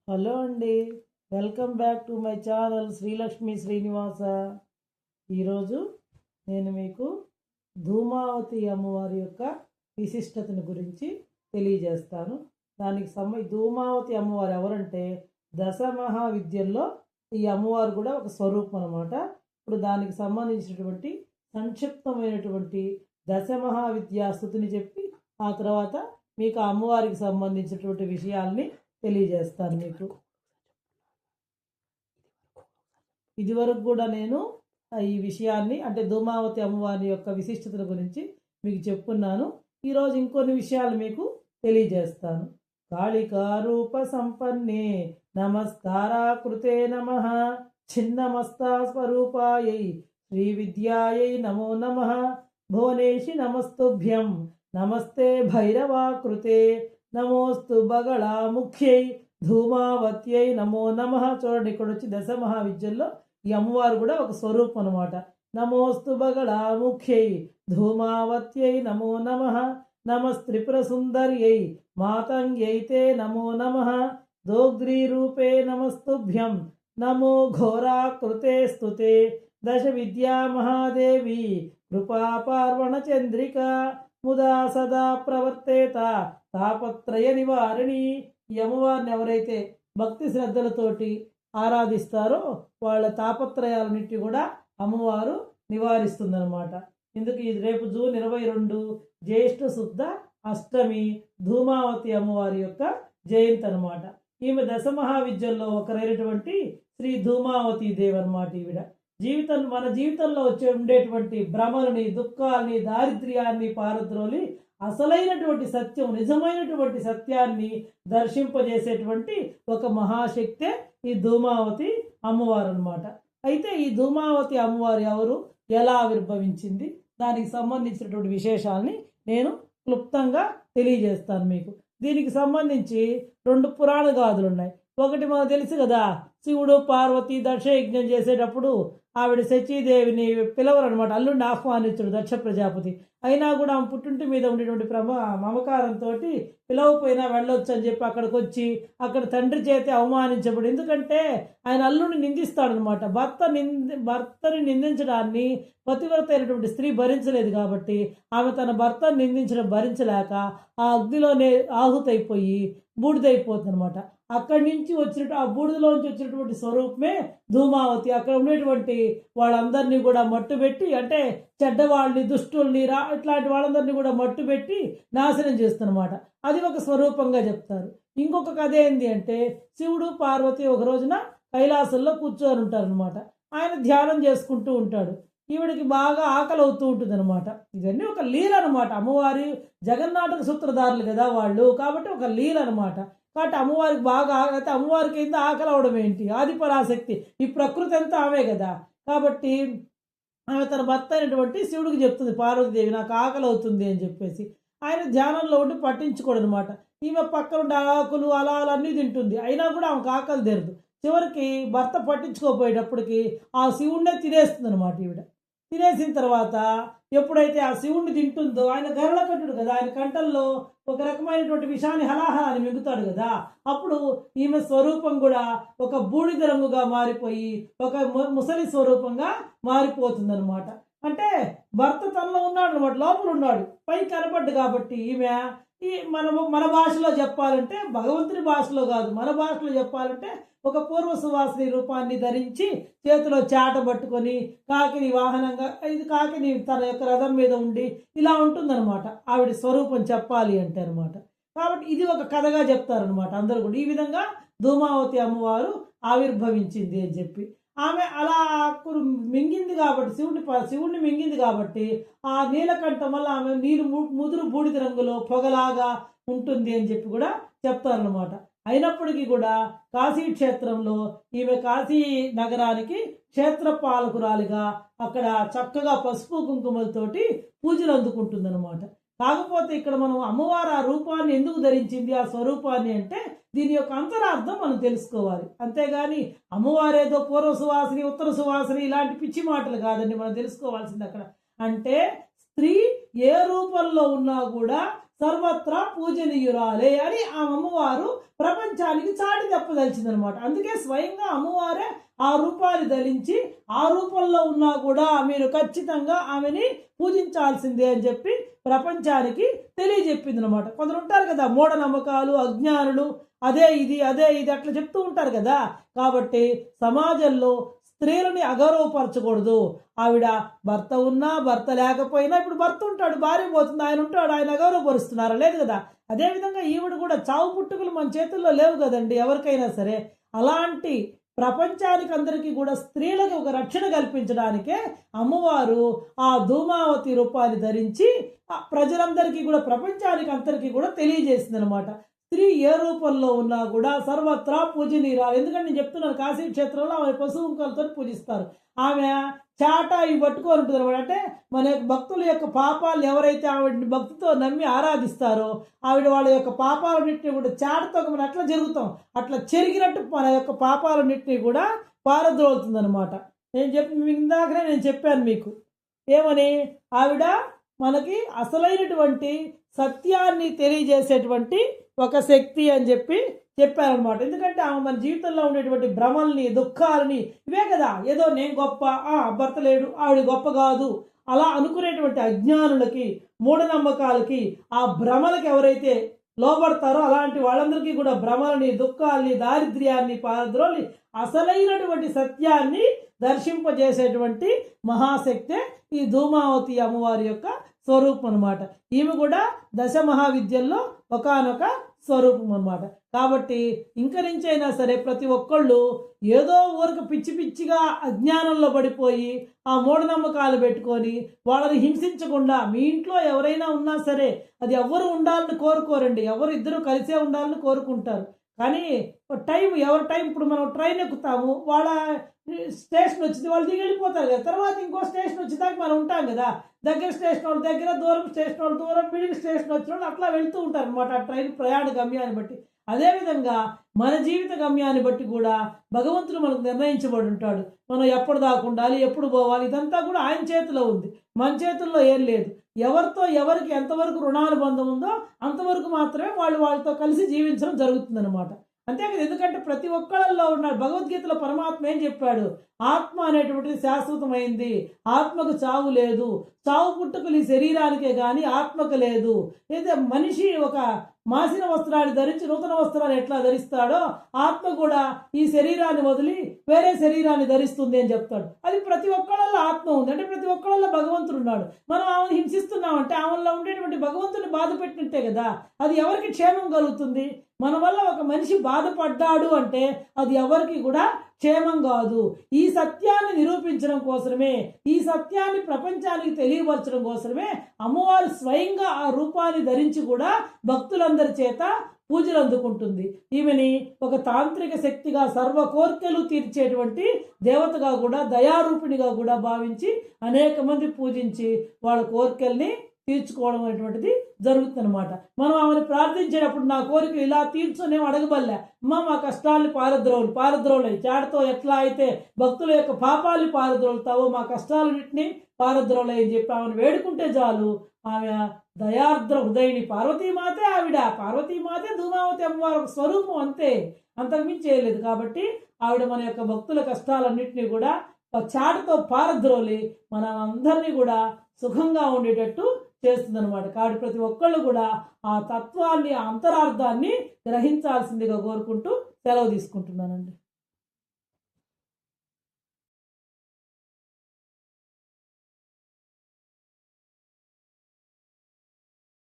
Hello అండి, welcome back to my channel Srilakshmi Srinivasa. ఈరోజు నేను మీకు ధూమావతి అమ్మవారి యొక్క విశిష్టతను గురించి తెలియజేస్తాను. ధూమావతి అమ్మవారు ఎవరంటే దశ మహావిద్యల్లో ఈ అమ్మవారు కూడా ఒక స్వరూపం అనమాట. ఇప్పుడు దానికి సంబంధించినటువంటి సంక్షిప్తమైనటువంటి దశ మహావిద్యా స్థుతిని చెప్పి ఆ తర్వాత మీకు ఆ అమ్మవారికి సంబంధించినటువంటి విషయాల్ని తెలియజేస్తాను. మీకు ఇదివరకు కూడా నేను ఈ విషయాన్ని అంటే ధూమావతి అమ్మవారి యొక్క విశిష్టతల గురించి మీకు చెప్పున్నాను. ఈరోజు ఇంకొన్ని విషయాలు మీకు తెలియజేస్తాను. కాళికా రూప సంపన్నే నమస్కారాకృతే నమః చిన్నమస్తా స్వరూపాయై శ్రీ విద్యాయై నమో నమః భువనేశి నమస్తుభ్యం నమస్తే భైరవాకృతే నమోస్తు బగళా ముఖ్యై ధూమావత్యై నమో నమః. చూడండి, ఇక్కడ వచ్చి దశ మహావిద్యల్లో ఈ అమ్మవారు కూడా ఒక స్వరూపం అనమాట. నమోస్తు బగళా ముఖ్యై ధూమావత్యై నమో నమః నమస్త్రిపుర సుందర్యై మాతంగ్యైతే నమో నమః దోగ్రీ రూపే నమస్తుభ్యం నమో ఘోరాకృతే స్తుతే దశ విద్యా మహాదేవి కృపా పార్వణ చంద్రిక ముదా సదా ప్రవర్తేత తాపత్రయ నివారిణి. ఈ అమ్మవారిని ఎవరైతే భక్తి శ్రద్ధలతోటి ఆరాధిస్తారో వాళ్ళ తాపత్రయాలన్నిటి కూడా అమ్మవారు నివారిస్తుందన్నమాట. ఇందుకు ఇది రేపు జూన్ 22 జ్యేష్ఠ శుద్ధ అష్టమి ధూమావతి అమ్మవారి యొక్క జయంతి అనమాట. ఈమె దశ మహావిద్యల్లో ఒకరైనటువంటి శ్రీ ధూమావతి దేవి అనమాట. ఈవిడ మన జీవితంలో ఉండేటువంటి భ్రమలని, దుఃఖాలని, దారిద్ర్యాన్ని పారద్రోలి అసలైనటువంటి సత్యం, నిజమైనటువంటి సత్యాన్ని దర్శింపజేసేటువంటి ఒక మహాశక్తే ఈ ధూమావతి అమ్మవారు అనమాట. అయితే ఈ ధూమావతి అమ్మవారు ఎవరు, ఎలా ఆవిర్భవించింది, దానికి సంబంధించినటువంటి విశేషాలని నేను క్లుప్తంగా తెలియజేస్తాను మీకు. దీనికి సంబంధించి 2 పురాణ గాథలు ఉన్నాయి. ఒకటి మనకు తెలుసు కదా, శివుడు పార్వతి దక్ష యజ్ఞం చేసేటప్పుడు ఆవిడ శచీదేవిని పిలవరు అనమాట. అల్లుడిని ఆహ్వానించడు దక్ష ప్రజాపతి. అయినా కూడా ఆమె పుట్టింటి మీద ఉండేటువంటి మమకారంతో పిలవపోయినా వెళ్ళొచ్చు అని చెప్పి అక్కడికి వచ్చి అక్కడ తండ్రి చేతే అవమానించబడు. ఎందుకంటే ఆయన అల్లుడిని నిందిస్తాడనమాట. భర్తని నిందించడాన్ని పతివ్రత అయినటువంటి స్త్రీ భరించలేదు కాబట్టి ఆమె తన భర్తను నిందించడం భరించలేక ఆ అగ్నిలోనే ఆహుతైపోయి బూడిదైపోతుంది అనమాట. అక్కడి నుంచి ఆ బూడిదలోంచి వచ్చినటువంటి స్వరూపమే ధూమావతి. అక్కడ ఉండేటువంటి వాళ్ళందరినీ కూడా మట్టుబెట్టి, అంటే చెడ్డవాళ్ళని, దుష్టుల్ని, ఇట్లాంటి వాళ్ళందరినీ కూడా మట్టుబెట్టి నాశనం చేస్తున్నమాట. అది ఒక స్వరూపంగా చెప్తారు. ఇంకొక కథ ఏంటి అంటే, శివుడు పార్వతి ఒక రోజున కైలాసంలో కూర్చొని ఉంటారనమాట. ఆయన ధ్యానం చేసుకుంటూ ఉంటాడు. ఈవిడికి బాగా ఆకలి అవుతూ ఉంటుంది అనమాట. ఇవన్నీ ఒక లీల అనమాట. అమ్మవారి జగన్నాటక సూత్రధారులు కదా వాళ్ళు, కాబట్టి ఒక లీల అనమాట. కాబట్టి అమ్మవారికి బాగా అయితే అమ్మవారికి ఏంటి ఆకలి అవడం ఏంటి, ఆదిపరాశక్తి, ఈ ప్రకృతి అంతా ఆమె కదా. కాబట్టి ఆమె తన భర్త అయినటువంటి శివుడికి చెప్తుంది, పార్వతీదేవి నాకు ఆకలి అవుతుంది అని చెప్పేసి. ఆయన ధ్యానంలో ఉండి పట్టించుకోడు అనమాట. ఈమె పక్కన ఉండే ఆకులు అలా అన్నీ తింటుంది, అయినా కూడా ఆమెకు ఆకలి తెరదు. చివరికి భర్త పట్టించుకోపోయేటప్పటికి ఆ శివుడినే తినేస్తుంది అనమాట. ఈవిడ తినేసిన తర్వాత ఎప్పుడైతే ఆ శివుణ్ణి తింటుందో, ఆయన గరళకట్టుడు కదా, ఆయన కంఠంలో ఒక రకమైనటువంటి విషాన్ని హలాహలాన్ని మింగుతాడు కదా, అప్పుడు ఈమె స్వరూపం కూడా ఒక బూడిద రంగుగా మారిపోయి ఒక ముసలి స్వరూపంగా మారిపోతుంది అనమాట. అంటే భర్త తనలో ఉన్నాడు అనమాట, లోపల ఉన్నాడు, పై కనపడ్డు. కాబట్టి ఈమె మన భాషలో చెప్పాలంటే, భగవంతుని భాషలో కాదు, మన భాషలో చెప్పాలంటే ఒక పూర్వ సువాసిని రూపాన్ని ధరించి చేతిలో చాట పట్టుకొని కాకిని వాహనంగా, ఇది కాకిని తన యొక్క రథం మీద ఉండి ఇలా ఉంటుందన్నమాట ఆవిడ స్వరూపం చెప్పాలి అంటే అనమాట. కాబట్టి ఇది ఒక కథగా చెప్తారనమాట అందరూ కూడా. ఈ విధంగా ధూమావతి అమ్మవారు ఆవిర్భవించింది అని చెప్పి. ఆమె అలా మింగింది కాబట్టి, శివుడిని మింగింది కాబట్టి ఆ నీలకంఠం వల్ల ఆమె ముదురు బూడిద రంగులో పొగలాగా ఉంటుంది అని చెప్పి కూడా చెప్తారనమాట. అయినప్పటికీ కూడా కాశీ క్షేత్రంలో ఈమె కాశీ నగరానికి క్షేత్ర పాలకురాలిగా అక్కడ చక్కగా పసుపు కుంకుమలతోటి పూజలు అందుకుంటుందన్నమాట. కాకపోతే ఇక్కడ మనం అమ్మవారు ఆ రూపాన్ని ఎందుకు ధరించింది, ఆ స్వరూపాన్ని అంటే దీని యొక్క అంతరార్థం మనం తెలుసుకోవాలి. అంతేగాని అమ్మవారేదో పూర్వ సువాసిని, ఉత్తర సువాసిని ఇలాంటి పిచ్చి మాటలు కాదండి మనం తెలుసుకోవాల్సింది అక్కడ. అంటే స్త్రీ ఏ రూపంలో ఉన్నా కూడా సర్వత్రా పూజనీయురాలే అని ఆ అమ్మవారు ప్రపంచానికి చాటి చెప్పదలిచిందనమాట. అందుకే స్వయంగా అమ్మవారే ఆ రూపాన్ని ధరించి ఆ రూపంలో ఉన్నా కూడా మీరు ఖచ్చితంగా ఆమెని పూజించాల్సిందే అని చెప్పి ప్రపంచానికి తెలియజెప్పింది అనమాట. కొందరు ఉంటారు కదా మూఢనమ్మకాలు, అజ్ఞానులు, అదే ఇది అట్లా చెప్తూ ఉంటారు కదా. కాబట్టి సమాజంలో స్త్రీలని అగౌరవపరచకూడదు. ఆవిడ భర్త ఉన్నా భర్త లేకపోయినా, ఇప్పుడు భర్త ఉంటాడు, భార్య పోతుంది, ఆయన ఉంటాడు, ఆయన అగౌరవపరుస్తున్నారా? లేదు కదా. అదేవిధంగా ఈవిడ కూడా చావు పుట్టుకలు మన చేతుల్లో లేవు కదండి ఎవరికైనా సరే. అలాంటి ప్రపంచానికి అందరికీ కూడా స్త్రీలకు ఒక రక్షణ కల్పించడానికే అమ్మవారు ఆ ధూమావతి రూపాన్ని ధరించి ప్రజలందరికీ కూడా ప్రపంచానికి అందరికీ కూడా తెలియజేసింది అనమాట. స్త్రీ ఏ రూపంలో ఉన్నా కూడా సర్వత్రా పూజనీయురాలు. ఎందుకంటే నేను చెప్తున్నాను, కాశీ క్షేత్రంలో ఆమె పశువుంకలతో పూజిస్తారు. ఆమె చాట ఇవి పట్టుకొని ఉంటుంది అనమాట. అంటే మన యొక్క భక్తుల యొక్క పాపాలు ఎవరైతే ఆవిడని భక్తితో నమ్మి ఆరాధిస్తారో ఆవిడ వాళ్ళ యొక్క పాపాలన్నింటినీ కూడా చాటతో మనం ఎట్లా జరుగుతాం అట్లా చెరిగినట్టు మన యొక్క పాపాలన్నింటినీ కూడా పారద్రోలుతుంది అనమాట. ఇందాకనే నేను చెప్పాను మీకు ఏమని, ఆవిడ మనకి అసలైనటువంటి సత్యాన్ని తెలియజేసేటువంటి ఒక శక్తి అని చెప్పారనమాట. ఎందుకంటే ఆమె మన జీవితంలో ఉండేటువంటి భ్రమల్ని, దుఃఖాలని, ఇవే కదా, ఏదో నేను గొప్ప, భర్త లేడు, ఆవిడ గొప్ప కాదు అలా అనుకునేటువంటి అజ్ఞానులకి, మూఢనమ్మకాలకి, ఆ భ్రమలకి ఎవరైతే లోబడతారో అలాంటి వాళ్ళందరికీ కూడా భ్రమలని, దుఃఖాలని, దారిద్ర్యాన్ని పారద్రోలి అసలైనటువంటి సత్యాన్ని దర్శింపజేసేటువంటి మహాశక్తే ఈ ధూమావతి అమ్మవారి యొక్క స్వరూపం అనమాట. ఈమె కూడా దశ మహావిద్యల్లో ఒకానొక స్వరూపం అనమాట. కాబట్టి ఇంక నుంచైనా సరే ప్రతి ఒక్కళ్ళు ఏదో ఊరికి పిచ్చి పిచ్చిగా అజ్ఞానంలో పడిపోయి ఆ మూఢనమ్మకాలు పెట్టుకొని వాళ్ళని హింసించకుండా, మీ ఇంట్లో ఎవరైనా ఉన్నా సరే అది ఎవరు ఉండాలని కోరుకోరండి, ఎవరు ఇద్దరు కలిసే ఉండాలని కోరుకుంటారు. కానీ ఎవరి టైం, ఇప్పుడు మనం ట్రైన్ ఎక్కుతాము, వాళ్ళ స్టేషన్ వచ్చింది, వాళ్ళు దిగి వెళ్ళిపోతారు కదా, తర్వాత ఇంకో స్టేషన్ వచ్చేదాకా మనం ఉంటాం కదా. దగ్గర స్టేషన్ వాళ్ళు దగ్గర, దూరం స్టేషన్ వాళ్ళు దూరం, మిడిల్ స్టేషన్ వచ్చిన వాళ్ళు అట్లా వెళ్తూ ఉంటారు అనమాట ఆ ట్రైన్ ప్రయాణ గమ్యాన్ని బట్టి. అదేవిధంగా మన జీవిత గమ్యాన్ని బట్టి కూడా భగవంతుడు మనకు నిర్ణయించబడి ఉంటాడు. మనం ఎప్పుడు దాకా ఉండాలి, ఎప్పుడు పోవాలి, ఇదంతా కూడా ఆయన చేతిలో ఉంది, మన చేతుల్లో ఏం లేదు. ఎవరితో ఎవరికి ఎంతవరకు రుణానుబంధం ఉందో అంతవరకు మాత్రమే వాళ్ళతో కలిసి జీవించడం జరుగుతుందన్నమాట. అంతే కదా. ఎందుకంటే ప్రతి ఒక్కళ్ళల్లో ఉన్నాడు. భగవద్గీతలో పరమాత్మ ఏం చెప్పాడు, ఆత్మ అనేటువంటిది శాశ్వతమైంది, ఆత్మకు చావు లేదు, చావు పుట్టుకలు ఈ శరీరానికే కానీ ఆత్మకు లేదు. అయితే మనిషి ఒక మాసిన వస్త్రాన్ని ధరించి నూతన వస్త్రాన్ని ఎట్లా ధరిస్తాడో ఆత్మ కూడా ఈ శరీరాన్ని వదిలి వేరే శరీరాన్ని ధరిస్తుంది అని చెప్తాడు. అది ప్రతి ఒక్కళ్ళల్లో ఆత్మ ఉంది, అంటే ప్రతి ఒక్కళ్ళల్లో భగవంతుడు ఉన్నాడు. మనం ఆమెను హింసిస్తున్నామంటే ఆమెలో ఉండేటువంటి భగవంతుని బాధ పెట్టినట్టే కదా. అది ఎవరికి క్షేమం కలుగుతుంది? మన వల్ల ఒక మనిషి బాధపడ్డాడు అంటే అది ఎవరికి కూడా క్షేమం కాదు. ఈ సత్యాన్ని నిరూపించడం కోసమే, ఈ సత్యాన్ని ప్రపంచానికి తెలియపరచడం కోసమే అమ్మవారు స్వయంగా ఆ రూపాన్ని ధరించి కూడా భక్తులందరి చేత పూజలు అందుకుంటుంది. ఈమెని ఒక తాంత్రిక శక్తిగా, సర్వ కోర్కెలు తీర్చేటువంటి దేవతగా కూడా, దయారూపిణిగా కూడా భావించి అనేక మంది పూజించి వాళ్ళ కోర్కెల్ని తీర్చుకోవడం అనేటువంటిది జరుగుతుందన్నమాట. మనం ఆమెను ప్రార్థించేటప్పుడు నా కోరిక ఇలా తీర్చునే అడగబల్లే, మా కష్టాన్ని పారద్రోలు చాటతో ఎట్లా అయితే భక్తుల యొక్క పాపాలు పారద్రోలుతావో మా కష్టాలన్నింటినీ పారద్రోలే అని చెప్పి ఆమెను వేడుకుంటే చాలు. ఆమె దయార్ద్ర హృదయని పార్వతీమాతే, పార్వతీమాతే ధూమావతి అమ్మవారి ఒక స్వరూపం, అంతే, అంతకుమించి చేయలేదు. కాబట్టి ఆవిడ మన యొక్క భక్తుల కష్టాలన్నింటినీ కూడా చాటతో పారద్రోలి మన అందరినీ కూడా సుఖంగా ఉండేటట్టు చేస్తుందన్నమాట. కాబట్టి ప్రతి ఒక్కళ్ళు కూడా ఆ తత్వాన్ని, ఆ అంతరార్థాన్ని గ్రహించాల్సిందిగా కోరుకుంటూ సెలవు తీసుకుంటున్నానండి.